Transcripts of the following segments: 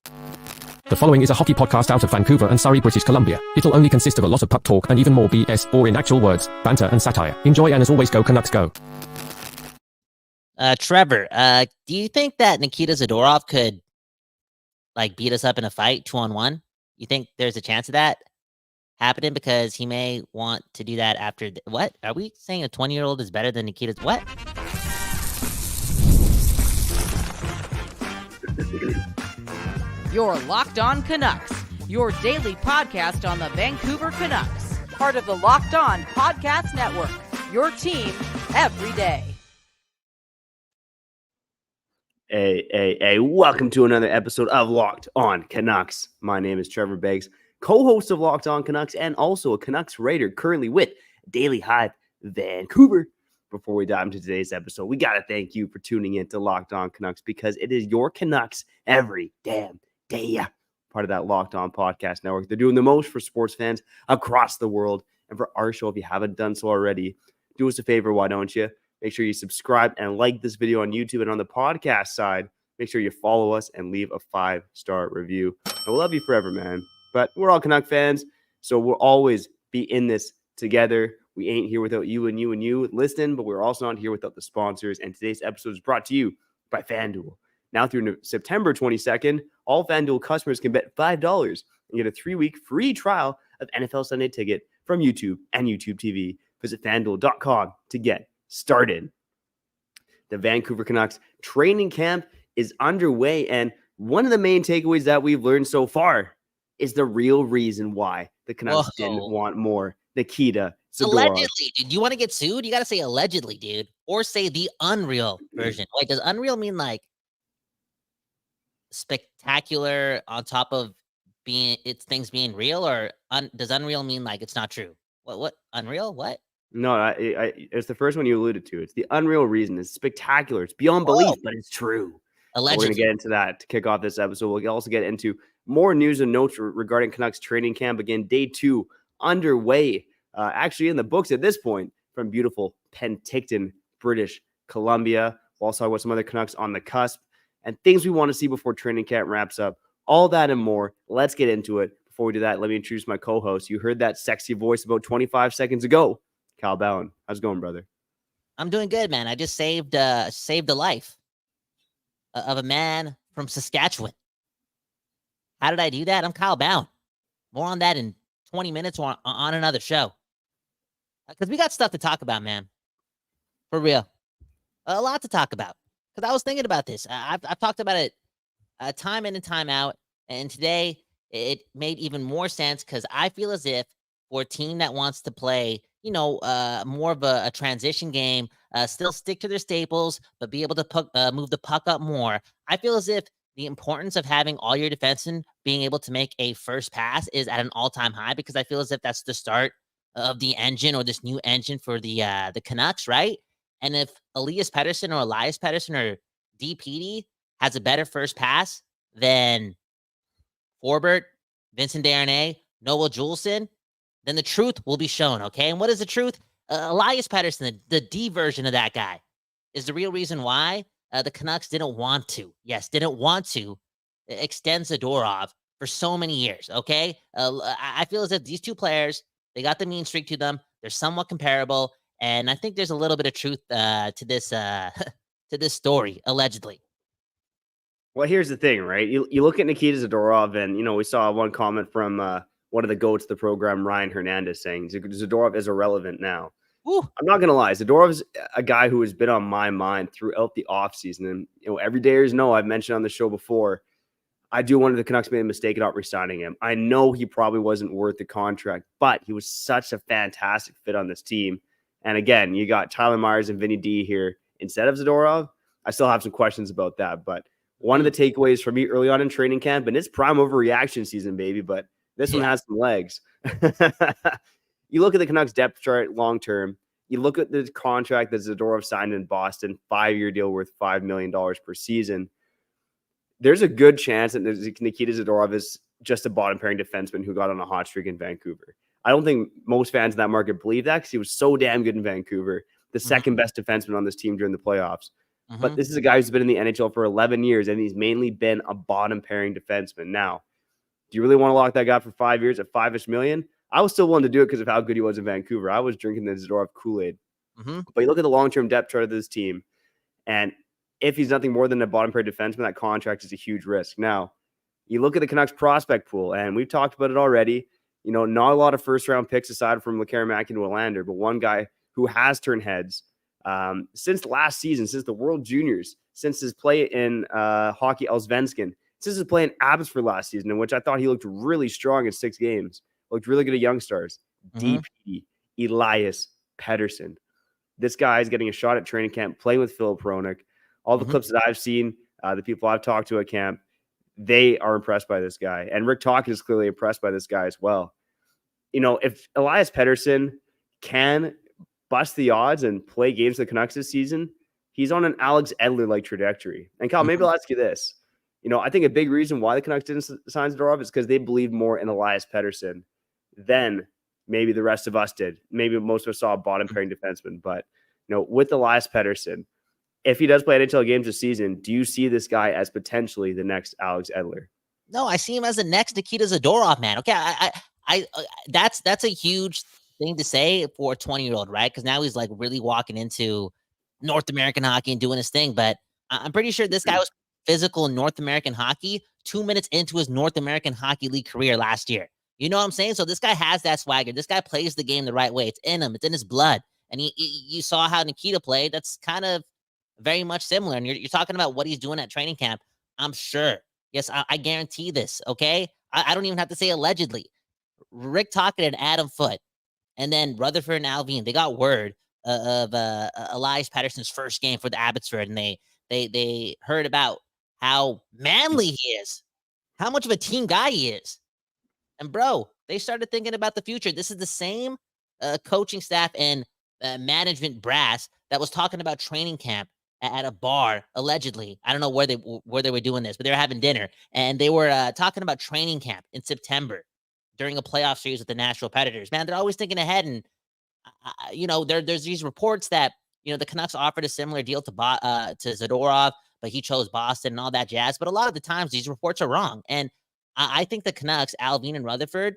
The following is a hockey podcast out of Vancouver and Surrey, British Columbia. It'll only consist of a lot of puck talk and even more BS, or in actual words, banter and satire. Enjoy, and as always, go Canucks go. Trevor, do you think that Nikita Zadorov could beat us up in a fight 2-on-1? You think there's a chance of that happening? Because he may want to do that after what? Are we saying a 20-year-old is better than Nikita's what? You're Locked On Canucks, your daily podcast on the Vancouver Canucks, part of the Locked On Podcast Network, your team every day. Hey, welcome to another episode of Locked On Canucks. My name is Trevor Beggs, co-host of Locked On Canucks and also a Canucks writer currently with Daily Hive Vancouver. Before we dive into today's episode, we got to thank you for tuning in to Locked On Canucks because it is your Canucks every damn day. Part of that Locked On Podcast Network. They're doing the most for sports fans across the world. And for our show, if you haven't done so already, do us a favor, why don't you? Make sure you subscribe and like this video on YouTube, and on the podcast side, make sure you follow us and leave a 5-star review. And we'll love you forever, man. But we're all Canuck fans, so we'll always be in this together. We ain't here without you and you listening, but we're also not here without the sponsors. And today's episode is brought to you by FanDuel. Now through September 22nd, all FanDuel customers can bet $5 and get a 3-week free trial of NFL Sunday Ticket from YouTube and YouTube TV. Visit FanDuel.com to get started. The Vancouver Canucks training camp is underway, and one of the main takeaways that we've learned so far is the real reason why the Canucks didn't want more Nikita Zadorov. Allegedly, dude. You want to get sued? You got to say allegedly, dude, or say the unreal version. Wait, does unreal mean like spectacular on top of things being real, or does unreal mean like it's not true? What unreal? What? No, it's the first one you alluded to. It's the unreal reason. It's spectacular. It's beyond belief, but it's true. Allegedly. We're going to get into that to kick off this episode. We'll also get into more news and notes regarding Canucks training camp. Again, day 2 underway. Actually in the books at this point from beautiful Penticton, British Columbia. We'll also have some other Canucks on the cusp and things we want to see before training camp wraps up. All that and more. Let's get into it. Before we do that, let me introduce my co-host. You heard that sexy voice about 25 seconds ago. Kyle Bowen. How's it going, brother? I'm doing good, man. I just saved the life of a man from Saskatchewan. How did I do that? I'm Kyle Bowen. More on that in 20 minutes or on another show. Because we got stuff to talk about, man. For real. A lot to talk about. Because I was thinking about this. I've talked about it time in and time out. And today, it made even more sense because I feel as if for a team that wants to play, more of a transition game, still stick to their staples, but be able to move the puck up more. I feel as if the importance of having all your defensemen being able to make a first pass is at an all-time high, because I feel as if that's the start of the engine, or this new engine for the Canucks, right? And if Elias Pettersson or Elias Pettersson or DPD has a better first pass than Forbert, Vincent Desharnais, Noah Jullsen, then the truth will be shown, okay? And what is the truth? Elias Pettersson, the D version of that guy, is the real reason why the Canucks didn't want to extend Zadorov for so many years, okay? I feel as if these two players, they got the mean streak to them. They're somewhat comparable, and I think there's a little bit of truth to this to this story, allegedly. Well, here's the thing, right? You look at Nikita Zadorov, and, we saw one comment from one of the goats of the program, Ryan Hernandez, saying Zadorov is irrelevant now. Ooh. I'm not going to lie. Zadorov's a guy who has been on my mind throughout the offseason. And, every dayers know, I've mentioned on the show before, I do wonder the Canucks made a mistake about re-signing him. I know he probably wasn't worth the contract, but he was such a fantastic fit on this team. And again, you got Tyler Myers and Vinnie D here instead of Zadorov. I still have some questions about that, but one of the takeaways for me early on in training camp, and it's prime overreaction season, baby, but this one has some legs. You look at the Canucks depth chart long-term. You look at the contract that Zadorov signed in Boston, 5-year deal worth $5 million per season. There's a good chance that Nikita Zadorov is just a bottom-pairing defenseman who got on a hot streak in Vancouver. I don't think most fans in that market believe that because he was so damn good in Vancouver, the second best defenseman on this team during the playoffs. But this is a guy who's been in the NHL for 11 years, and he's mainly been a bottom pairing defenseman. Now, do you really want to lock that guy for 5 years at $5-ish million? I was still willing to do it because of how good he was in Vancouver. I was drinking the Zadorov Kool-Aid. But you look at the long-term depth chart of this team, and if he's nothing more than a bottom pair defenseman, that contract is a huge risk. Now, you look at the Canucks prospect pool, and we've talked about it already. Not a lot of first-round picks aside from Lekkerimäki and Hoglander, but one guy who has turned heads since last season, since the World Juniors, since his play in Hockey Allsvenskan, since his play in Abbotsford last season, in which I thought he looked really strong in 6 games, looked really good at Young Stars. DP, Elias Pettersson. This guy is getting a shot at training camp, playing with Filip Hronek. All the clips that I've seen, the people I've talked to at camp, they are impressed by this guy. And Rick Tocchet is clearly impressed by this guy as well. If Elias Pettersson can bust the odds and play games for the Canucks this season, he's on an Alex Edler-like trajectory. And Kyle, maybe I'll ask you this. I think a big reason why the Canucks didn't sign Zadorov is because they believed more in Elias Pettersson than maybe the rest of us did. Maybe most of us saw a bottom pairing defenseman. But, with Elias Pettersson, if he does play NHL games this season, do you see this guy as potentially the next Alex Edler? No, I see him as the next Nikita Zadorov, man. Okay, I that's a huge thing to say for a 20-year-old, right? Because now he's like really walking into North American hockey and doing his thing. But I'm pretty sure this guy was physical in North American hockey 2 minutes into his North American Hockey League career last year. You know what I'm saying? So this guy has that swagger. This guy plays the game the right way. It's in him. It's in his blood. And you saw how Nikita played. That's kind of very much similar. And you're talking about what he's doing at training camp. I'm sure. Yes, I guarantee this, okay? I don't even have to say allegedly. Rick Tocchet and Adam Foote, and then Rutherford and Alvin, they got word of Elias Pettersson's first game for the Abbotsford, and they heard about how manly he is, how much of a team guy he is. And, bro, they started thinking about the future. This is the same coaching staff and management brass that was talking about training camp at a bar, allegedly. I don't know where they were doing this, but they were having dinner, and they were talking about training camp in September during a playoff series with the Nashville Predators. Man, they're always thinking ahead, and there's these reports that the Canucks offered a similar deal to Zadorov, but he chose Boston and all that jazz. But a lot of the times, these reports are wrong, and I think the Canucks, Alvin and Rutherford,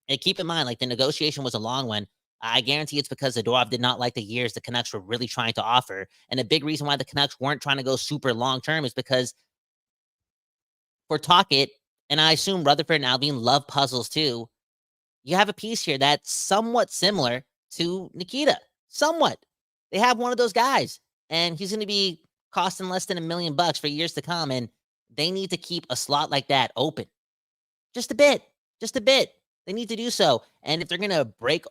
and keep in mind, like, the negotiation was a long one. I guarantee it's because Zadorov did not like the years the Canucks were really trying to offer. And a big reason why the Canucks weren't trying to go super long-term is because for Tocchet, and I assume Rutherford and Alvin love puzzles too, you have a piece here that's somewhat similar to Nikita. Somewhat. They have one of those guys, and he's going to be costing less than $1 million for years to come, and they need to keep a slot like that open. Just a bit. They need to do so. And if they're going to break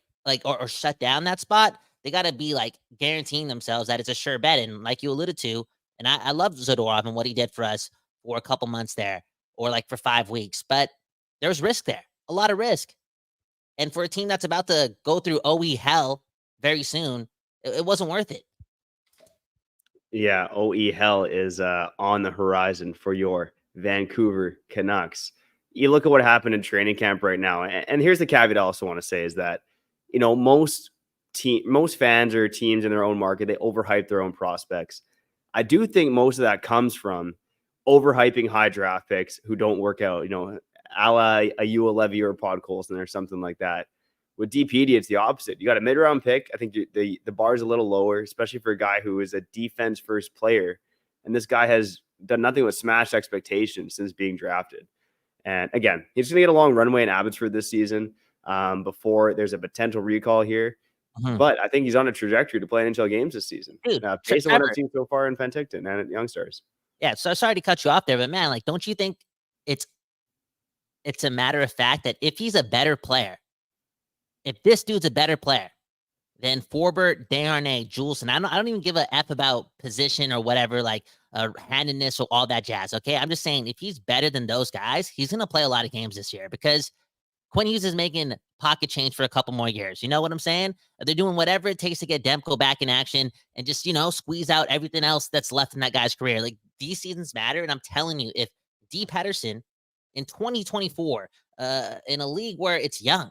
or shut down that spot, they got to be guaranteeing themselves that it's a sure bet. And like you alluded to, and I love Zadorov and what he did for us for a couple months there, or for 5 weeks, but there's risk there, a lot of risk. And for a team that's about to go through OE hell very soon, it wasn't worth it. Yeah, OE hell is on the horizon for your Vancouver Canucks. You look at what happened in training camp right now, and here's the caveat I also want to say is that most fans or teams in their own market, they overhype their own prospects. I do think most of that comes from overhyping high draft picks who don't work out, a la a Ua Levy or a Podkolson or something like that. With DPD, it's the opposite. You got a mid-round pick. I think the bar is a little lower, especially for a guy who is a defense-first player. And this guy has done nothing but smash expectations since being drafted. And again, he's going to get a long runway in Abbotsford this season before there's a potential recall here. But I think he's on a trajectory to play NHL games this season. Dude, based on what I've seen so far in Penticton and at Young Stars. Yeah, so sorry to cut you off there, but man, don't you think it's a matter of fact that if he's a better player, if this dude's a better player than Forbert, Desharnais, Jullsen, I don't even give a F about position or whatever, handedness or all that jazz, okay? I'm just saying if he's better than those guys, he's going to play a lot of games this year because Quinn Hughes is making pocket change for a couple more years. You know what I'm saying? They're doing whatever it takes to get Demko back in action and just, squeeze out everything else that's left in that guy's career. These seasons matter, and I'm telling you, if D. Pettersson in 2024, in a league where it's young,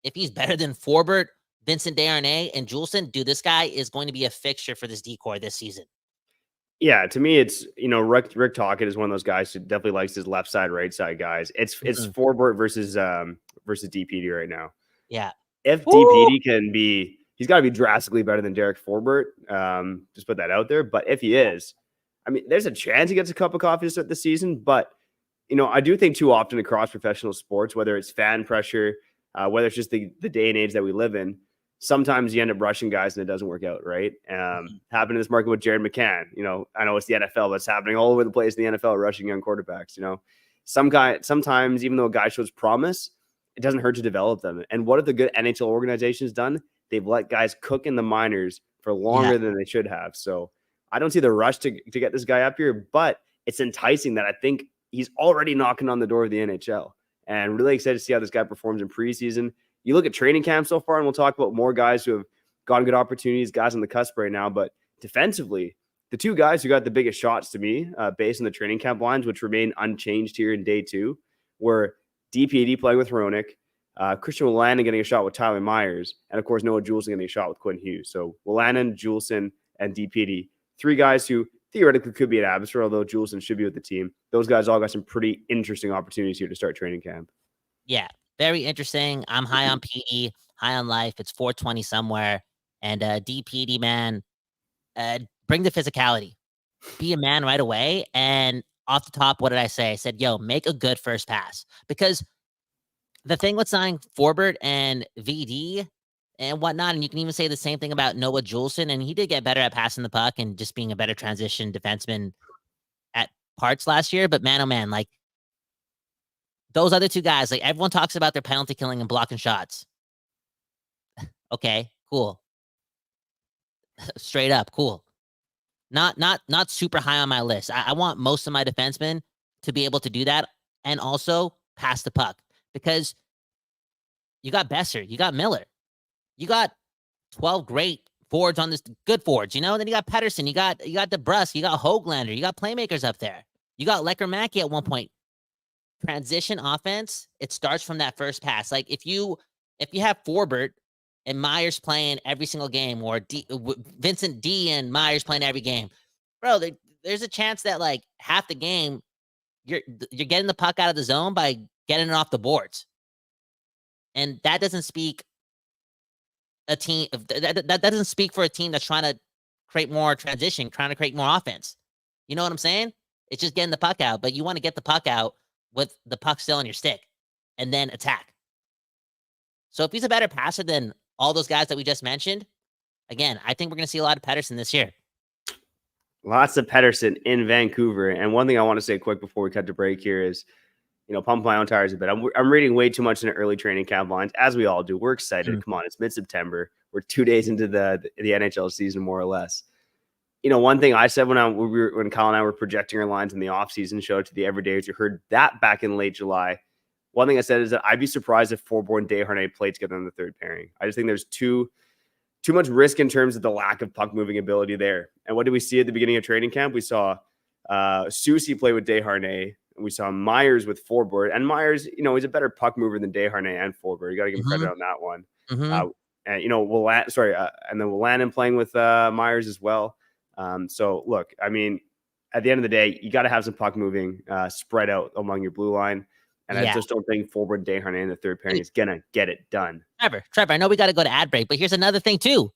if he's better than Forbert, Vincent Desharnais, and Jullsen, dude, this guy is going to be a fixture for this decor this season. Yeah, to me, it's, Rick Tocchet is one of those guys who definitely likes his left side, right side guys. It's Forbert versus DPD right now. Yeah. If Woo! DPD he's got to be drastically better than Derek Forbert. Just put that out there. But if he is, I mean, there's a chance he gets a cup of coffee to start the season. But, I do think too often across professional sports, whether it's fan pressure, whether it's just the day and age that we live in, sometimes you end up rushing guys and it doesn't work out, right? Happened in this market with Jared McCann. I know it's the NFL, but it's happening all over the place in the NFL, rushing young quarterbacks. Sometimes even though a guy shows promise, it doesn't hurt to develop them. And what have the good NHL organizations done? They've let guys cook in the minors for longer than they should have. So I don't see the rush to get this guy up here, but it's enticing that I think he's already knocking on the door of the NHL. And really excited to see how this guy performs in preseason. You look at training camp so far, and we'll talk about more guys who have gotten good opportunities, guys on the cusp right now. But defensively, the two guys who got the biggest shots to me, based on the training camp lines, which remain unchanged here in day 2, were DPD playing with Hronek, Christian Wolanin getting a shot with Tyler Myers, and of course Noah Jullsen getting a shot with Quinn Hughes. So Wolanin, Jullsen, and DPD, 3 guys who theoretically could be at Abbotsford, although Jullsen should be with the team. Those guys all got some pretty interesting opportunities here to start training camp. Yeah, very interesting. I'm high on PE, high on life. It's 420 somewhere. And DPD, man, bring the physicality. Be a man right away. And off the top, what did I say? I said, yo, make a good first pass. Because the thing with signing Forbert and VD and whatnot, and you can even say the same thing about Noah Jullsen, and he did get better at passing the puck and just being a better transition defenseman at parts last year. But man, oh man, like those other 2 guys, like everyone talks about their penalty killing and blocking shots. Okay, cool. Straight up, cool. Not super high on my list. I want most of my defensemen to be able to do that and also pass the puck, because you got Besser, you got Miller, you got 12 great forwards on this, good forwards, and then you got Pettersson, you got DeBrusk, you got Hoglander, you got playmakers up there, you got Lekkerimäki at one point. Transition offense, it starts from that first pass. Like if you have Forbert and Myers playing every single game, or Vincent D and Myers playing every game, bro, there's a chance that like half the game you're getting the puck out of the zone by getting it off the boards, and that doesn't speak a team that doesn't speak for a team that's trying to create more transition, trying to create more offense. You know what I'm saying? It's just getting the puck out, but you want to get the puck out with the puck still on your stick and then attack. So if he's a better passer than all those guys that we just mentioned, again, I think we're going to see a lot of Pettersson this year. Lots of Pettersson in Vancouver. And one thing I want to say quick before we cut to break here is, pump my own tires a bit. I'm reading way too much in the early training camp lines, as we all do. We're excited. Come on, it's mid-September. We're 2 days into the NHL season, more or less. One thing I said when Kyle and I were projecting our lines in the offseason, showed to the everydayers who heard that back in late July. One thing I said is that I'd be surprised if Forbort and Desharnais played together in the third pairing. I just think there's too much risk in terms of the lack of puck moving ability there. And what did we see at the beginning of training camp? We saw Soucy play with Desharnais, and we saw Myers with Forbort. And Myers, he's a better puck mover than Desharnais and Forbort. You got to give him credit on that one. And then Wolanin playing with Myers as well. So look, I mean, at the end of the day, you got to have some puck moving spread out among your blue line. And I just don't think Forbort and Desharnais in the third pairing is going to get it done. Trevor, I know we got to go to ad break, but here's another thing too.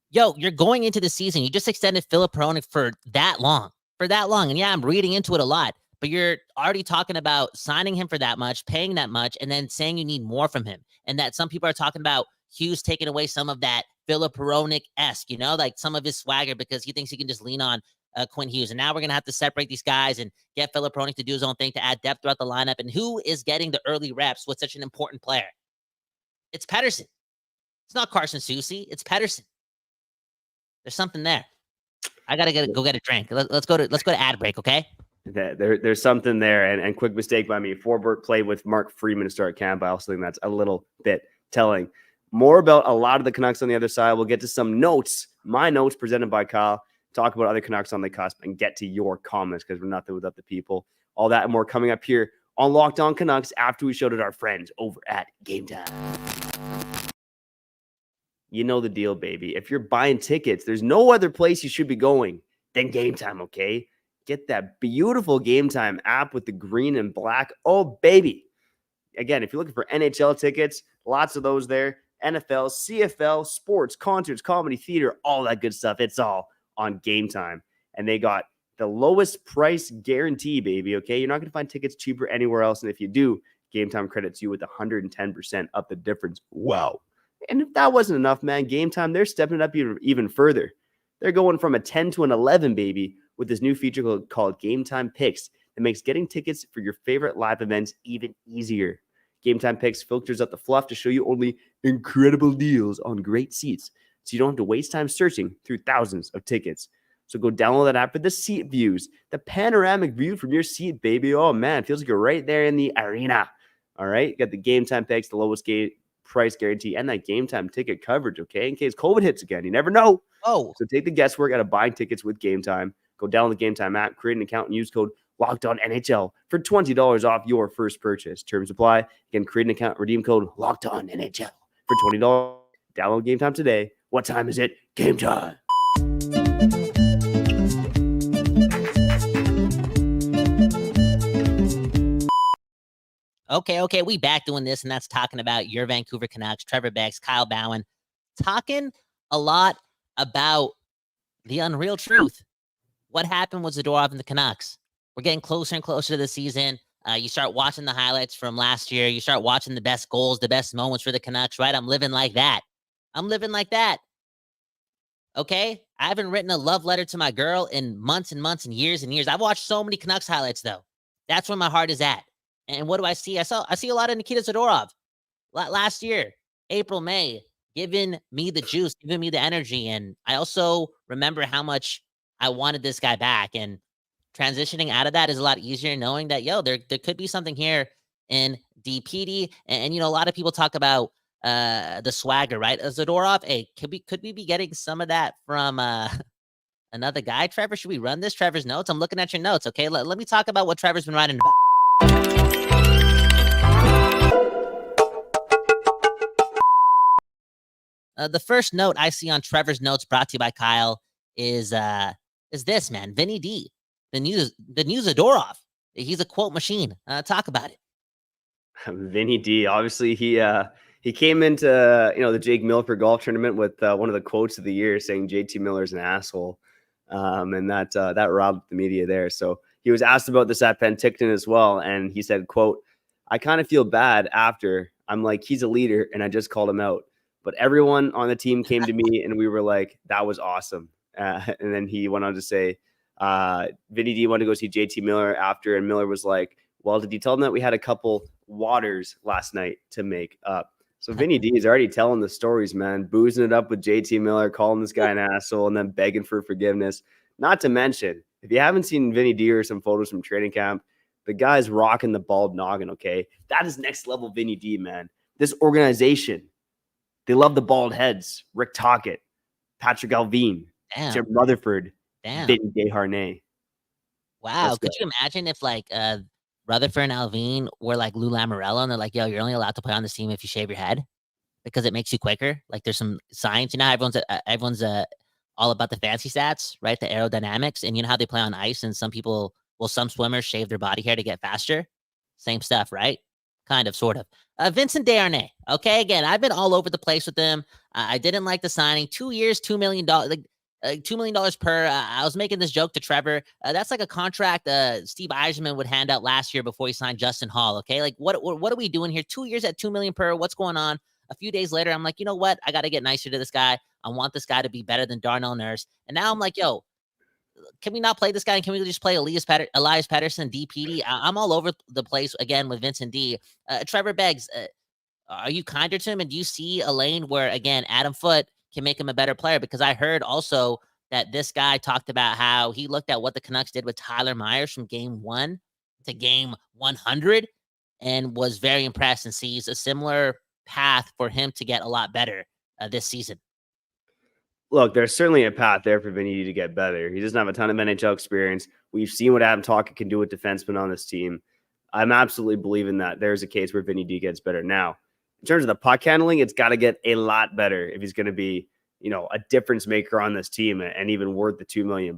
Yo, you're going into the season. You just extended Filip Hronek for that long. And yeah, I'm reading into it a lot, but you're already talking about signing him for that much, paying that much, and then saying you need more from him. And that some people are talking about Hughes taking away some of that Filip Hronek-esque, like some of his swagger, because he thinks he can just lean on Quinn Hughes. And now we're going to have to separate these guys and get Filip Hronek to do his own thing to add depth throughout the lineup. And who is getting the early reps with such an important player? It's Pettersson. It's not Carson Soucy. It's Pettersson. There's something there. I got to go get a drink. Let's go to ad break, okay? There's something there. And quick mistake by me. Forbort played with Mark Freeman to start camp. I also think that's a little bit telling. More about a lot of the Canucks on the other side. We'll get to some notes, my notes presented by Kyle, talk about other Canucks on the cusp, and get to your comments, because we're nothing without the people. All that and more coming up here on Locked On Canucks after we showed it our friends over at Game Time. You know the deal, baby. If you're buying tickets, there's no other place you should be going than Game Time, okay? Get that beautiful Game Time app with the green and black. Oh, baby. Again, if you're looking for NHL tickets, lots of those there. NFL, CFL, sports, concerts, comedy, theater, all that good stuff. It's all on Game Time. And they got the lowest price guarantee, baby, okay? You're not going to find tickets cheaper anywhere else. And if you do, Game Time credits you with 110% up the difference. Wow. And if that wasn't enough, man, Game Time, they're stepping it up even further. They're going from a 10 to an 11, baby, with this new feature called Game Time Picks that makes getting tickets for your favorite live events even easier. Game Time Picks filters out the fluff to show you only incredible deals on great seats, so you don't have to waste time searching through thousands of tickets. So go download that app for the seat views, the panoramic view from your seat, baby. Oh, man, it feels like you're right there in the arena. All right, you got the Game Time Picks, the lowest price guarantee, and that Game Time ticket coverage, okay, in case COVID hits again. You never know. Oh, So take the guesswork out of buying tickets with Game Time. Go download the Game Time app, create an account, and use code LOCKEDONNHL for $20 off your first purchase. Terms apply. Again, create an account, redeem code LOCKEDONNHL for $20. Download Game Time today. What time is it? Game time. okay. We back doing this, and that's talking about your Vancouver Canucks, Trevor Beggs, Kyle Bowen, talking a lot about the unreal truth. What happened with Zadorov and the Canucks? We're getting closer and closer to the season. You start watching the highlights from last year. You start watching the best goals, the best moments for the Canucks, right? I'm living like that. Okay? I haven't written a love letter to my girl in months and months and years. I've watched so many Canucks highlights, though. That's where my heart is at. And what do I see? I see a lot of Nikita Zadorov last year, April, May, giving me the juice, giving me the energy. And I also remember how much I wanted this guy back. And transitioning out of that is a lot easier, knowing that, there could be something here in DPD. And a lot of people talk about the swagger, right? Zadorov, hey, could we be getting some of that from another guy? Trevor, should we run this? Trevor's notes? I'm looking at your notes, okay? Let me talk about what Trevor's been writing about. The first note I see on Trevor's notes, brought to you by Kyle, is this, man. Vinnie D, the new Zadorov. He's a quote machine. Talk about it. Vinnie D, obviously he came into the Jake Milford golf tournament with one of the quotes of the year, saying JT Miller's an asshole, and that robbed the media there. So he was asked about this at Penticton as well, and he said, quote, "I kind of feel bad after. I'm like, he's a leader, and I just called him out. But everyone on the team came to me, and we were like, that was awesome." And then he went on to say, Vinnie D wanted to go see JT Miller after, and Miller was like, "Well, did you tell him that we had a couple waters last night to make up?" So Vinnie D is already telling the stories, man, boozing it up with JT Miller, calling this guy an asshole, and then begging for forgiveness. Not to mention, if you haven't seen Vinnie D or some photos from training camp, the guy's rocking the bald noggin, okay? That is next level Vinnie D, man. This organization, they love the bald heads. Rick Tocchet, Patrick Alvin, Jim Rutherford, Vinnie Desharnais. Wow. Could you imagine if Rutherford and Alvin were like Lou Lamoriello, and they're like, you're only allowed to play on this team if you shave your head because it makes you quicker. Like there's some science, everyone's all about the fancy stats, right? The aerodynamics, and you know how they play on ice, and some swimmers shave their body hair to get faster. Same stuff, right? Kind of, sort of. Vincent Desharnais. Okay, again, I've been all over the place with them. I didn't like the signing. 2 years, $2 million. $2 million per. I was making this joke to Trevor. That's like a contract Steve Yzerman would hand out last year before he signed Justin Hall. Okay, like what are we doing here? 2 years at $2 million per. What's going on? A few days later, I'm like, you know what? I got to get nicer to this guy. I want this guy to be better than Darnell Nurse. And now I'm like, can we not play this guy? And can we just play Elias Pettersson, DPD? I'm all over the place again with Vincent D. Trevor Beggs, are you kinder to him? And do you see a lane where, again, Adam Foote can make him a better player? Because I heard also that this guy talked about how he looked at what the Canucks did with Tyler Myers from game 1 to game 100 and was very impressed and sees a similar path for him to get a lot better this season. Look, there's certainly a path there for Vinny D to get better. He doesn't have a ton of NHL experience. We've seen what Adam Tocchet can do with defensemen on this team. I'm absolutely believing that there's a case where Vinny D gets better. Now, in terms of the puck handling, it's got to get a lot better if he's going to be, a difference maker on this team and even worth the $2 million.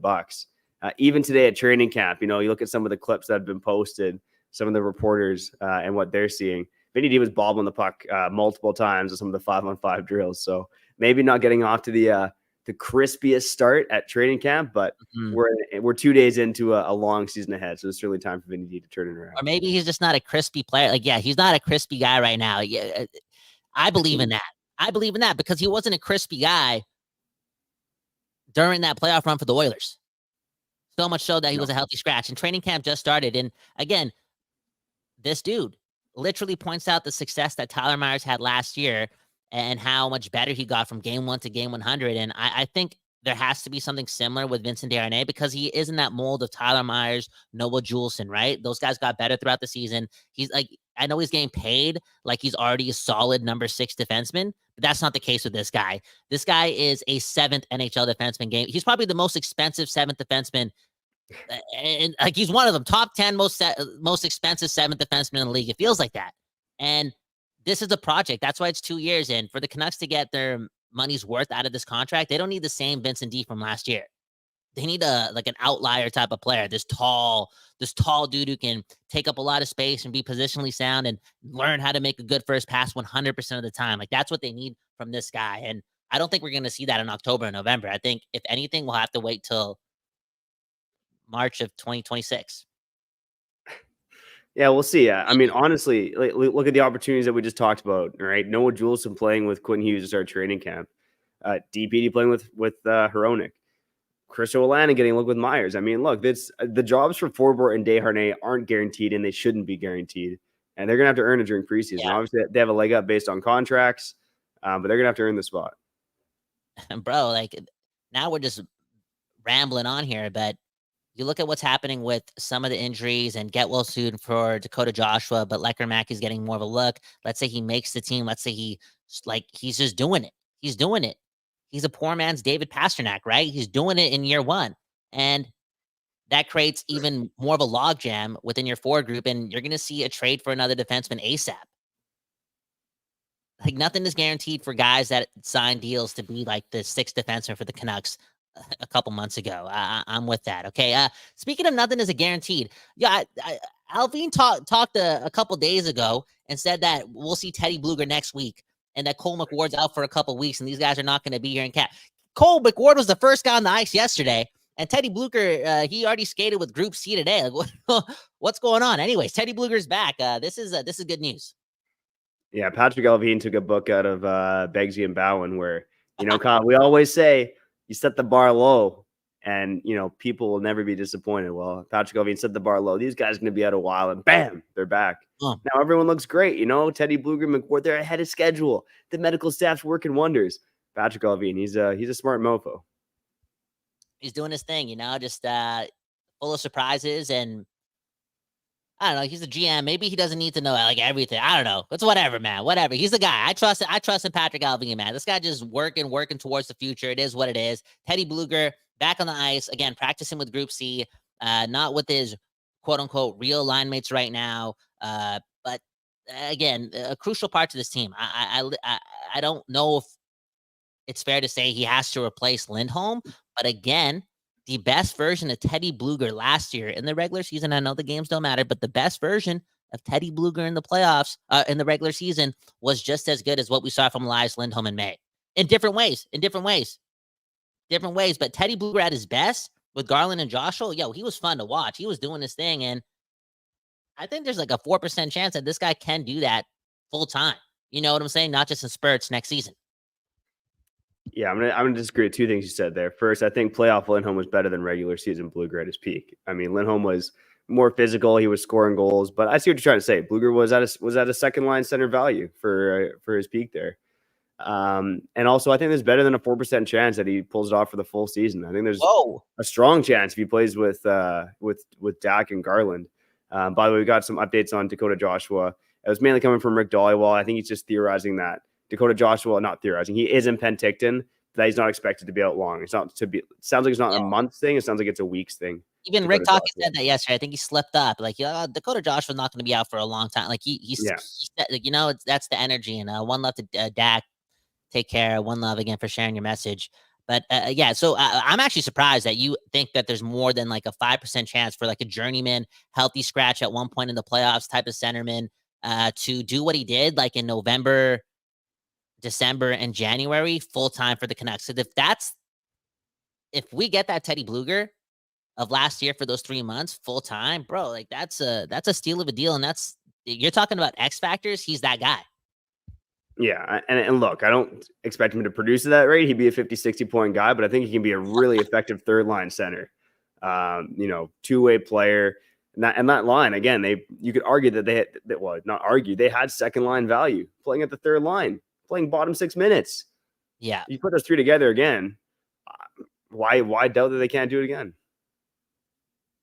Even today at training camp, you look at some of the clips that have been posted, some of the reporters and what they're seeing. Vinnie D was bobbling the puck multiple times at some of the 5-on-5 drills. So maybe not getting off to the crispiest start at training camp, but we're 2 days into a long season ahead. So it's really time for Vinnie D to turn it around. Or maybe he's just not a crispy player. Like, yeah, he's not a crispy guy right now. Yeah, I believe in that. I believe in that because he wasn't a crispy guy during that playoff run for the Oilers. So much so that he was a healthy scratch. And training camp just started. And again, this dude literally points out the success that Tyler Myers had last year and how much better he got from game 1 to game 100. And I think there has to be something similar with Vincent Desharnais because he is in that mold of Tyler Myers, Noah Jullsen, right? Those guys got better throughout the season. He's like, I know he's getting paid like he's already a solid number 6 defenseman, but that's not the case with this guy. This guy is a 7th NHL defenseman. He's probably the most expensive 7th defenseman. And like he's one of them, top 10 most expensive 7th defenseman in the league. It feels like that. And this is a project. That's why it's 2 years in. For the Canucks to get their money's worth out of this contract, they don't need the same Vincent D from last year. They need an outlier type of player. This tall dude who can take up a lot of space and be positionally sound and learn how to make a good first pass 100% of the time. Like that's what they need from this guy. And I don't think we're going to see that in October and November. I think if anything, we'll have to wait till March of 2026. Yeah, we'll see. I mean, honestly, look at the opportunities that we just talked about, right? Noah Jullsen playing with Quinn Hughes to start training camp. DPD playing with Hronek. Chris O'Lana getting a look with Myers. I mean, look, the jobs for Forbort and Desharnais aren't guaranteed, and they shouldn't be guaranteed. And they're going to have to earn it during preseason. Yeah. Obviously, they have a leg up based on contracts, but they're going to have to earn the spot. Bro, like, now we're just rambling on here, but you look at what's happening with some of the injuries and get well soon for Dakota Joshua, but Lekkerimäki is getting more of a look. Let's say he makes the team. Let's say he's just doing it. He's doing it. He's a poor man's David Pastrňák, right? He's doing it in year 1. And that creates even more of a logjam within your forward group. And you're going to see a trade for another defenseman ASAP. Like nothing is guaranteed for guys that sign deals to be like the 6th defenseman for the Canucks a couple months ago. I'm with that. Okay. Speaking of nothing is a guaranteed. Yeah. Alvin talked a couple days ago and said that we'll see Teddy Blueger next week and that Cole McWard's out for a couple weeks and these guys are not going to be here in cap. Cole McWard was the first guy on the ice yesterday and Teddy Blueger, he already skated with Group C today. Like, what's going on? Anyways, Teddy Blueger's back. This is good news. Yeah. Patrick Alvin took a book out of Begsy and Bowen where, Kyle, we always say, you set the bar low and, people will never be disappointed. Well, Patrick Alvin set the bar low. These guys are going to be out a while and bam, they're back. Now everyone looks great. Teddy Blueger, McWard, they're ahead of schedule. The medical staff's working wonders. Patrick Alvin, he's a smart mofo. He's doing his thing, just full of surprises. And I don't know. He's a GM. Maybe he doesn't need to know like everything. I don't know. It's whatever, man. Whatever. He's the guy. I trust in Patrick Alvin, man. This guy just working towards the future. It is what it is. Teddy Blueger back on the ice again, practicing with Group C, not with his quote unquote real line mates right now. But again, a crucial part to this team. I don't know if it's fair to say he has to replace Lindholm, but again, the best version of Teddy Blueger last year in the regular season, I know the games don't matter, but the best version of Teddy Blueger in the playoffs, in the regular season, was just as good as what we saw from Elias Lindholm in May. In different ways. But Teddy Blueger at his best with Garland and Joshua, he was fun to watch. He was doing his thing, and I think there's like a 4% chance that this guy can do that full time. You know what I'm saying? Not just in spurts next season. Yeah, I'm gonna disagree with two things you said there. First, I think playoff Lindholm was better than regular season Blueger at his peak. I mean, Lindholm was more physical. He was scoring goals, but I see what you're trying to say. Blueger was at a second line center value for his peak there. And also, I think there's better than a 4% chance that he pulls it off for the full season. I think there's a strong chance if he plays with Dak and Garland. By the way, we got some updates on Dakota Joshua. It was mainly coming from Rick Dollywall. I think he's just theorizing that Dakota Joshua, not theorizing, he is in Penticton, but he's not expected to be out long. It sounds like it's not a month thing. It sounds like it's a week's thing. Even Rick Tocchet said that yesterday. I think he slipped up. Like, Dakota Joshua's not going to be out for a long time. Like he said, that's the energy. And one love to Dak. Take care. One love again for sharing your message. But yeah, so I'm actually surprised that you think that there's more than like a 5% chance for like a journeyman healthy scratch at one point in the playoffs type of centerman to do what he did like in November, December, and January full time for the Canucks. So if we get that Teddy Bluger of last year for those 3 months full time, bro, like that's a steal of a deal. And you're talking about X factors. He's that guy. Yeah, and look, I don't expect him to produce at that rate. He'd be a 50, 60-point guy, but I think he can be a really effective third-line center. Two-way player. And that line, again, you could argue that they had second-line value playing at the third line, playing bottom 6 minutes. Yeah. You put those three together again, why doubt that they can't do it again?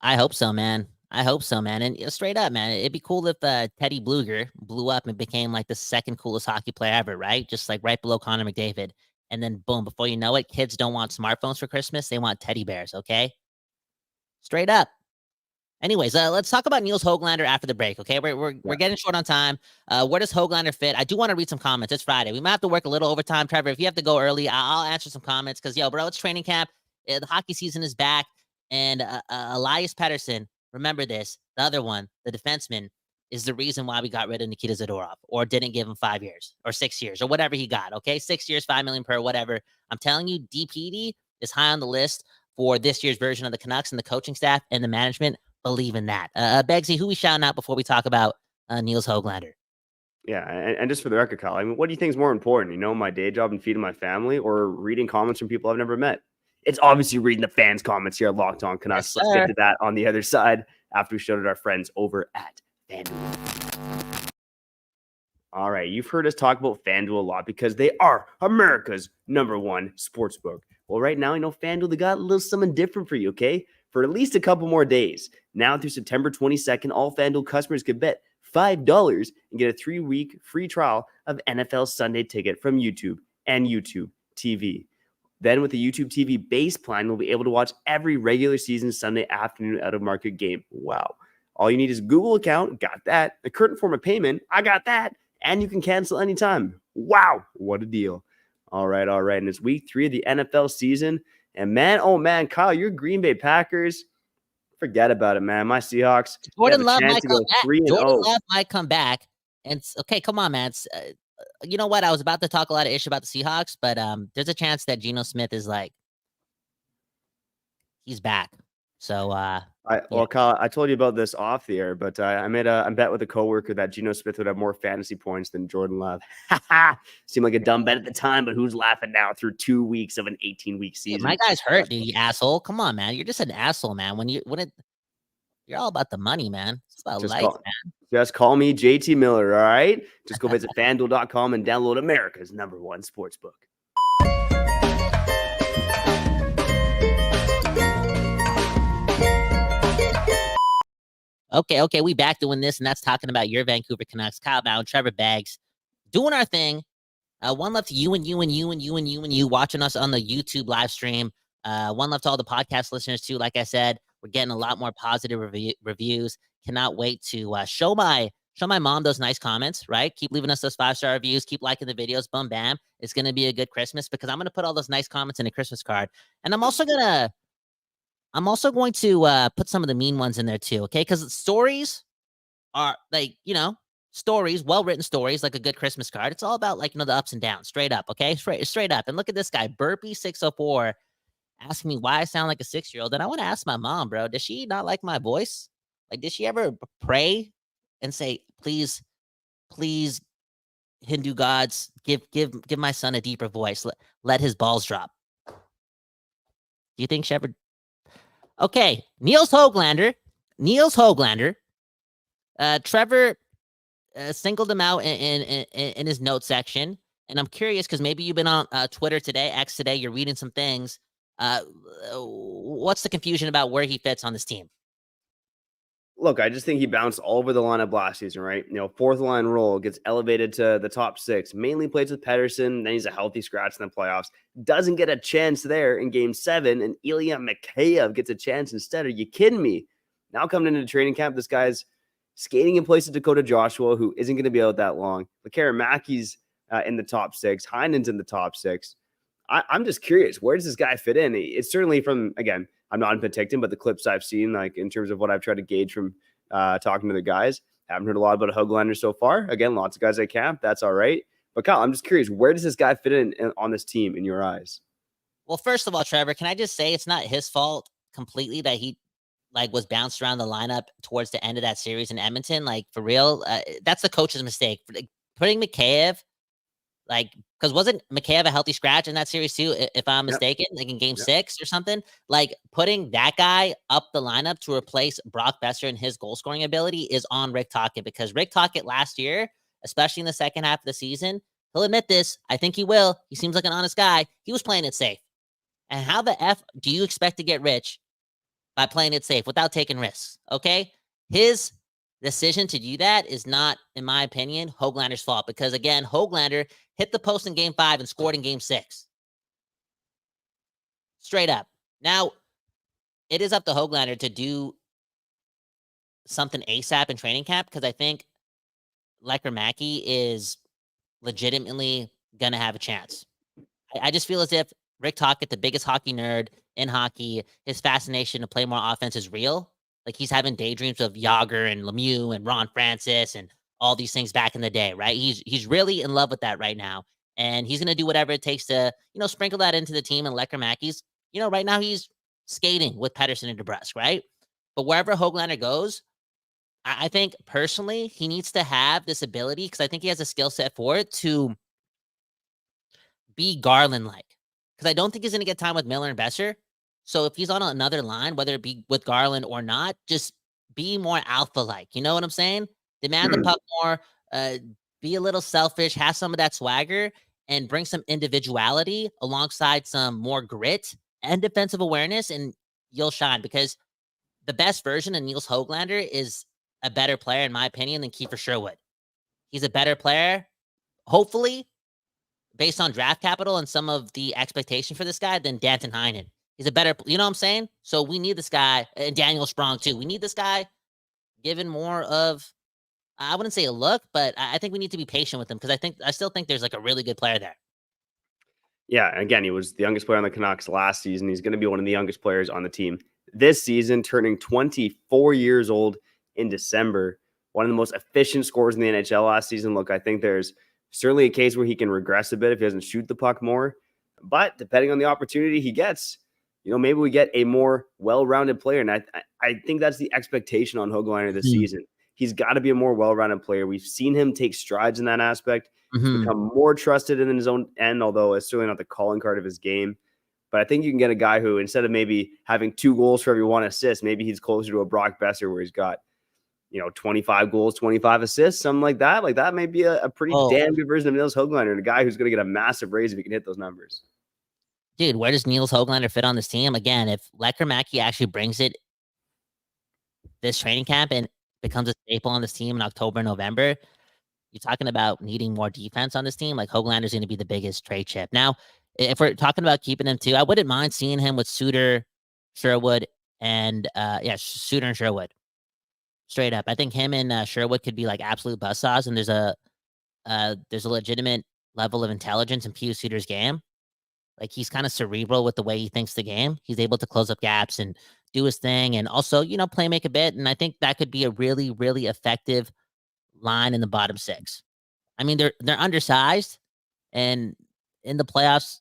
I hope so, man. And straight up, man, it'd be cool if Teddy Bluger blew up and became like the second coolest hockey player ever, right? Just like right below Connor McDavid. And then boom, before you know it, kids don't want smartphones for Christmas. They want teddy bears, okay? Straight up. Anyways, let's talk about Nils Hoglander after the break, okay? We're getting short on time. Where does Hoglander fit? I do want to read some comments. It's Friday. We might have to work a little overtime. Trevor, if you have to go early, I'll answer some comments because, bro, it's training camp. The hockey season is back. And Elias Pettersson, remember this, the other one, the defenseman, is the reason why we got rid of Nikita Zadorov or didn't give him 5 years or 6 years or whatever he got, okay? 6 years, $5 million per, whatever. I'm telling you, DPD is high on the list for this year's version of the Canucks, and the coaching staff and the management believe in that. Beggsy, who we shouting out before we talk about Nils Hoglander? Yeah, and just for the record, Kyle, I mean, what do you think is more important? My day job and feeding my family, or reading comments from people I've never met? It's obviously reading the fans' comments here at Locked On Canucks. Yes, let's get to that on the other side after we showed it our friends over at FanDuel. All right, you've heard us talk about FanDuel a lot because they are America's #1 sportsbook. Well, right now, FanDuel, they got a little something different for you, okay? For at least a couple more days. Now through September 22nd, all FanDuel customers could bet $5 and get a 3-week free trial of NFL Sunday Ticket from YouTube and YouTube TV. Then with the YouTube TV base plan, you'll be able to watch every regular season Sunday afternoon out-of-market game. Wow. All you need is a Google account. Got that. A current form of payment. I got that. And you can cancel anytime. Wow. What a deal. All right. And it's week 3 of the NFL season. And man, oh man, Kyle, your Green Bay Packers, forget about it, man. My Seahawks. Jordan Love might come back. Jordan Love might come back. And okay, come on, man. You know what? I was about to talk a lot of ish about the Seahawks, but there's a chance that Geno Smith is like, he's back. So, well, Kyle, I told you about this off the air, but I made a bet with a coworker that Geno Smith would have more fantasy points than Jordan Love. Seemed like a dumb bet at the time, but who's laughing now through 2 weeks of an 18-week season? My guy's hurt, dude, you asshole. Come on, man. You're just an asshole, man. You're all about the money, man. It's about life, man. Just call me JT Miller, all right? Just go visit FanDuel.com and download America's #1 sportsbook. Okay, we back doing this, and that's talking about your Vancouver Canucks. Kyle Bauer, Trevor Beggs, doing our thing. One love to you and you watching us on the YouTube live stream. One love to all the podcast listeners too. Like I said, we're getting a lot more positive reviews. Cannot wait to show my mom those nice comments, right? Keep leaving us those 5-star reviews. Keep liking the videos. Boom, bam. It's going to be a good Christmas because I'm going to put all those nice comments in a Christmas card. And I'm also going to put some of the mean ones in there too, okay? Because stories are like, stories, well-written stories, like a good Christmas card. It's all about like, the ups and downs, straight up, okay? Straight up. And look at this guy, Burpee604, asking me why I sound like a 6-year-old. And I want to ask my mom, bro, does she not like my voice? Like, did she ever pray and say, please, Hindu gods, give my son a deeper voice. Let his balls drop. Do you think she ever? Okay, Nils Hoglander. Trevor singled him out in his note section, and I'm curious because maybe you've been on Twitter today, X today. You're reading some things. What's the confusion about where he fits on this team? Look, I just think he bounced all over the lineup last season, right? 4th line role, gets elevated to the top 6, mainly plays with Pettersson, then he's a healthy scratch in the playoffs. Doesn't get a chance there in Game 7, and Ilya Mikheyev gets a chance instead. Are you kidding me? Now coming into training camp, this guy's skating in place of Dakota Joshua, who isn't going to be out that long. Lekkerimäki's in the top 6. Heinen's in the top 6. I'm just curious, where does this guy fit in? It's certainly from, again, I'm not in Penticton, but the clips I've seen, like in terms of what I've tried to gauge from talking to the guys, haven't heard a lot about Hoglander so far. Again, lots of guys at camp. That's all right. But Kyle, I'm just curious, where does this guy fit in on this team in your eyes? Well, first of all, Trevor, can I just say it's not his fault completely that he was bounced around the lineup towards the end of that series in Edmonton? Like, for real, that's the coach's mistake. Putting Mikheyev, because wasn't Mikheyev a healthy scratch in that series too, if I'm mistaken, like in game 6 or something? Like, putting that guy up the lineup to replace Brock Besser and his goal scoring ability is on Rick Tocchet, because Rick Tocchet last year, especially in the second half of the season, he'll admit this. I think he will. He seems like an honest guy. He was playing it safe. And how the F do you expect to get rich by playing it safe without taking risks? Okay. His decision to do that is not, in my opinion, Hoglander's fault, because again, Hoglander hit the post in game 5 and scored in game 6. Straight up. Now, it is up to Hoglander to do something ASAP in training camp, because I think Lekkerimäki is legitimately going to have a chance. I just feel as if Rick Tocchet, the biggest hockey nerd in hockey, his fascination to play more offense is real. Like, he's having daydreams of Yager and Lemieux and Ron Francis and all these things back in the day, right? He's really in love with that right now. And he's going to do whatever it takes to, sprinkle that into the team. And Lekkerimäki's, right now he's skating with Pettersson and DeBrusque, right? But wherever Hoglander goes, I think personally he needs to have this ability, because I think he has a skill set for it, to be Garland-like. Because I don't think he's going to get time with Miller and Besser. So if he's on another line, whether it be with Garland or not, just be more alpha-like. You know what I'm saying? Demand the puck more, be a little selfish, have some of that swagger, and bring some individuality alongside some more grit and defensive awareness, and you'll shine. Because the best version of Nils Hoglander is a better player, in my opinion, than Kiefer Sherwood. He's a better player, hopefully, based on draft capital and some of the expectation for this guy, than Danton Heinen. He's a better, you know what I'm saying? So we need this guy, and Daniel Sprong too. We need this guy given more of, I wouldn't say a look, but I think we need to be patient with him, because I still think there's like a really good player there. Yeah, again, he was the youngest player on the Canucks last season. He's going to be one of the youngest players on the team this season, turning 24 years old in December. One of the most efficient scorers in the NHL last season. Look, I think there's certainly a case where he can regress a bit if he doesn't shoot the puck more. But depending on the opportunity he gets, maybe we get a more well-rounded player. And I think that's the expectation on Hoglander this season. He's got to be a more well-rounded player. We've seen him take strides in that aspect. He's become more trusted in his own end, although it's certainly not the calling card of his game. But I think you can get a guy who, instead of maybe having 2 goals for every 1 assist, maybe he's closer to a Brock Besser where he's got, 25 goals, 25 assists, something like that. Like, that may be a pretty damn good version of Nils Hoglander, and a guy who's going to get a massive raise if he can hit those numbers. Dude, where does Nils Hoglander fit on this team? Again, if Lekkerimäki actually brings it this training camp and becomes a staple on this team in October, November, you're talking about needing more defense on this team. Like, Hoglander's going to be the biggest trade chip. Now, if we're talking about keeping him too, I wouldn't mind seeing him with Suter, Sherwood, and Suter and Sherwood. Straight up. I think him and Sherwood could be like absolute buzzsaws, and there's a legitimate level of intelligence in Pius Suter's game. Like, he's kind of cerebral with the way he thinks the game. He's able to close up gaps and do his thing, and also, play make a bit. And I think that could be a really, really effective line in the bottom 6. I mean, they're undersized, and in the playoffs,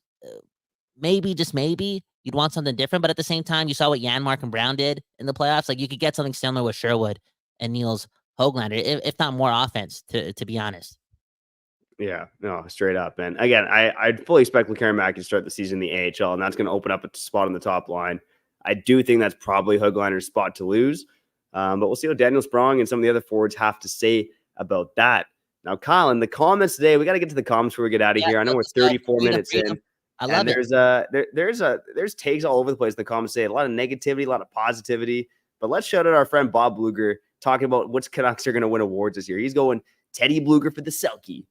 maybe, just maybe, you'd want something different. But at the same time, you saw what Janmark and Brown did in the playoffs. Like, you could get something similar with Sherwood and Nils Hoglander, if not more offense, to be honest. Yeah, no, straight up. And again, I'd fully expect Lekkerimäki to start the season in the AHL, and that's going to open up a spot on the top line. I do think that's probably Hoglander's spot to lose, but we'll see what Daniel Sprong and some of the other forwards have to say about that. Now, Colin, the comments today, we got to get to the comments before we get out of here. I know we're 34 minutes in. I love it. There's takes all over the place in the comments today. A lot of negativity, a lot of positivity. But let's shout out our friend Bob Bluger talking about which Canucks are going to win awards this year. He's going Teddy Bluger for the Selke,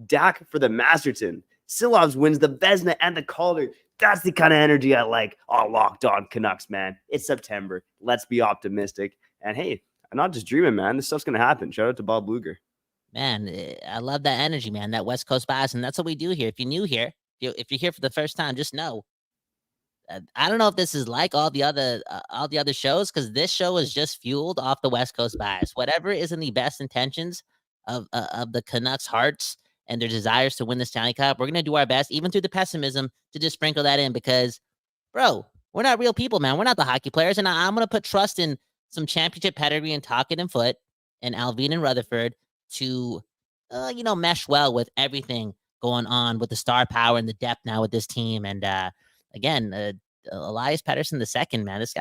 Dak for the Masterton, Silovs wins the Vezina and the Calder. That's the kind of energy I like. Oh, Locked On Canucks, man. It's September. Let's be optimistic. And hey, I'm not just dreaming, man. This stuff's going to happen. Shout out to Bob Bluger. Man, I love that energy, man. That West Coast bias, and that's what we do here. If you're new here, if if you're here for the first time, just know. I don't know if this is like all the other shows, because this show is just fueled off the West Coast bias. Whatever is in the best intentions of the Canucks' hearts and their desires to win the Stanley Cup, we're gonna do our best, even through the pessimism, to just sprinkle that in. Because, bro, we're not real people, man. We're not the hockey players, and I'm gonna put trust in some championship pedigree and Tocchet and Foote and Alvin and Rutherford to, mesh well with everything going on with the star power and the depth now with this team. And again, Elias Pettersson the second, man. This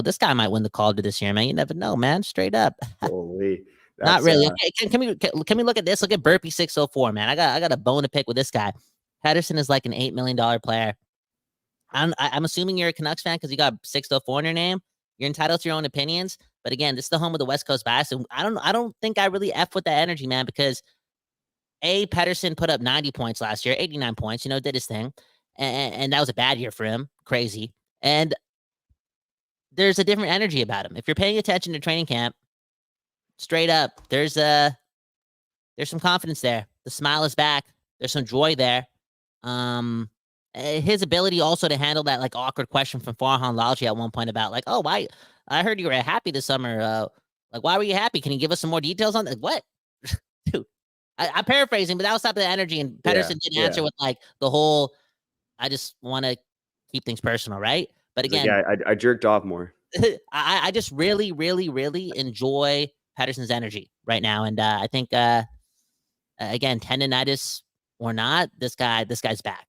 this guy might win the Calder this year, man. You never know, man. Straight up. Holy. Not really. Okay, can we look at this? Look at Burpee 604, man. I got a bone to pick with this guy. Pettersson is like an $8 million player. I'm assuming you're a Canucks fan because you got 604 in your name. You're entitled to your own opinions. But again, this is the home of the West Coast bias. And I don't think I really F with that energy, man, because Pettersson put up 90 points last year, 89 points, did his thing. And that was a bad year for him. Crazy. And there's a different energy about him. If you're paying attention to training camp, straight up, there's some confidence there. The smile is back. There's some joy there. His ability also to handle that like awkward question from Farhan Lalji at one point about like, oh, why? I heard you were happy this summer. Like, why were you happy? Can you give us some more details on that? What? Dude, I'm paraphrasing, but that was type of the energy. And Pettersson didn't answer with like the whole, I just want to keep things personal, right? But again, I jerked off more. I just really, really, really enjoy Pettersson's energy right now. And I think, again, tendonitis or not, this guy's back.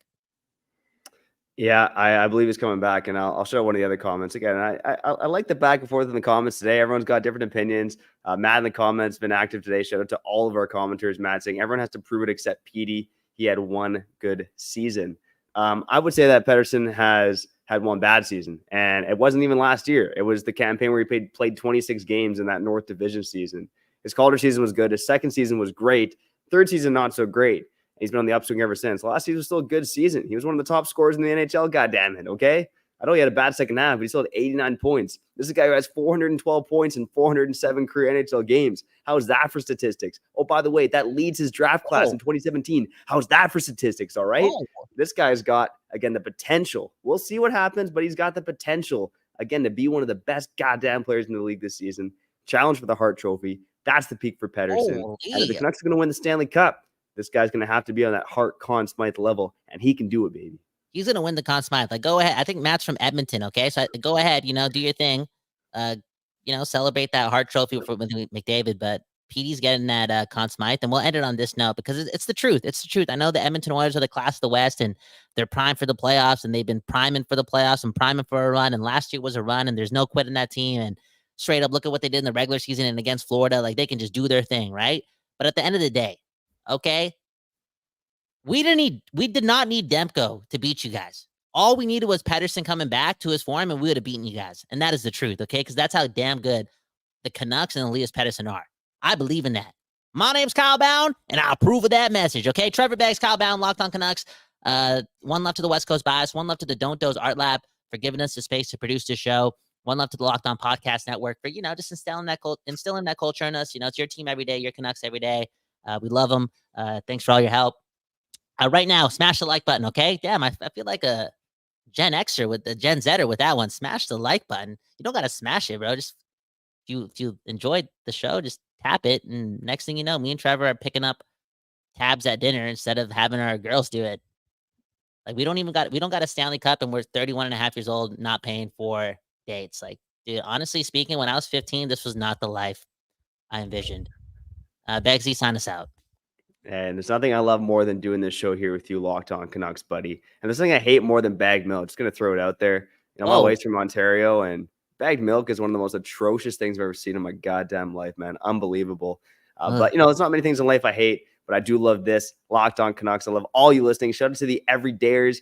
Yeah, I believe he's coming back, and I'll show one of the other comments again. I like the back and forth in the comments today. Everyone's got different opinions. Matt in the comments been active today. Shout out to all of our commenters. Matt saying everyone has to prove it except Petey. He had one good season. I would say that Pettersson has had one bad season, and it wasn't even last year. It was the campaign where he played 26 games in that North Division season. His Calder season was good. His second season was great. Third season, not so great. He's been on the upswing ever since. Last season was still a good season. He was one of the top scorers in the NHL, goddammit, okay? I know he had a bad second half, but he still had 89 points. This is a guy who has 412 points in 407 career NHL games. How is that for statistics? Oh, by the way, that leads his draft class in 2017. How's that for statistics, all right? This guy's got, again, the potential. We'll see what happens, but he's got the potential, again, to be one of the best goddamn players in the league this season. Challenge for the Hart Trophy. That's the peak for Pettersson. And if the Canucks are going to win the Stanley Cup, this guy's going to have to be on that Hart Conn Smythe level, and he can do it, baby. He's going to win the Conn Smythe. Like, go ahead. I think Matt's from Edmonton, okay? So go ahead, do your thing. Celebrate that Hart Trophy for McDavid, but Petey's getting that Conn Smythe, and we'll end it on this note because it's the truth. It's the truth. I know the Edmonton Oilers are the class of the West, and they're primed for the playoffs, and they've been priming for the playoffs and priming for a run, and last year was a run, and there's no quitting that team, and straight up, look at what they did in the regular season and against Florida. Like, they can just do their thing, right? But at the end of the day, okay, we did not need Demko to beat you guys. All we needed was Pettersson coming back to his form, and we would have beaten you guys. And that is the truth, okay? Because that's how damn good the Canucks and Elias Pettersson are. I believe in that. My name's Kyle Bound, and I approve of that message, okay? Trevor Beggs, Kyle Bound, Locked On Canucks. One love to the West Coast Bias. One love to the Don't Doze Art Lab for giving us the space to produce this show. One love to the Locked On Podcast Network for, just instilling that culture in us. It's your team every day, your Canucks every day. We love them. Thanks for all your help. Right now, smash the like button, okay? Damn, I feel like a Gen Xer with the Gen Zer with that one. Smash the like button. You don't got to smash it, bro. Just if you enjoyed the show, just tap it. And next thing you know, me and Trevor are picking up tabs at dinner instead of having our girls do it. Like, we don't got a Stanley Cup, and we're 31 and a half years old, not paying for dates. Like, dude, honestly speaking, when I was 15, this was not the life I envisioned. Beggsy, sign us out. And there's nothing I love more than doing this show here with you, Locked On Canucks, buddy. And there's something I hate more than bagged milk. Just going to throw it out there. My wife's from Ontario, and bagged milk is one of the most atrocious things I've ever seen in my goddamn life, man. Unbelievable. But, there's not many things in life I hate, but I do love this. Locked On Canucks. I love all you listening. Shout out to the everydayers.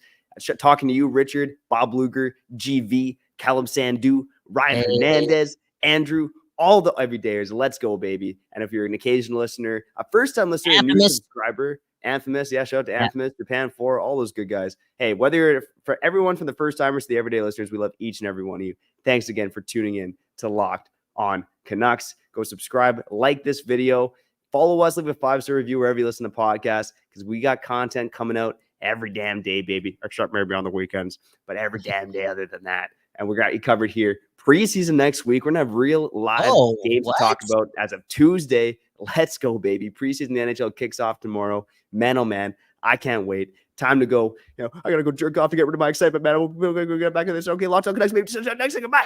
Talking to you, Richard, Bob Luger, GV, Callum Sandu, Ryan Hernandez, Andrew, all the everydayers. Let's go, baby. And if you're an occasional listener, a first-time listener, a new subscriber, Anthemous, shout out to Anthemous, Japan 4, all those good guys. Hey, whether you're for everyone from the first-timers to the everyday listeners, we love each and every one of you. Thanks again for tuning in to Locked On Canucks. Go subscribe, like this video, follow us, leave a 5-star review wherever you listen to podcasts, because we got content coming out every damn day, baby. Except maybe on the weekends, but every damn day other than that. And we got you covered here. Preseason next week. We're going to have real live games to talk about as of Tuesday. Let's go, baby. Preseason, the NHL kicks off tomorrow. Man, oh man, I can't wait. Time to go. I got to go jerk off to get rid of my excitement, man. We'll get back to this. Okay, Locked On Canucks, maybe next second. Bye.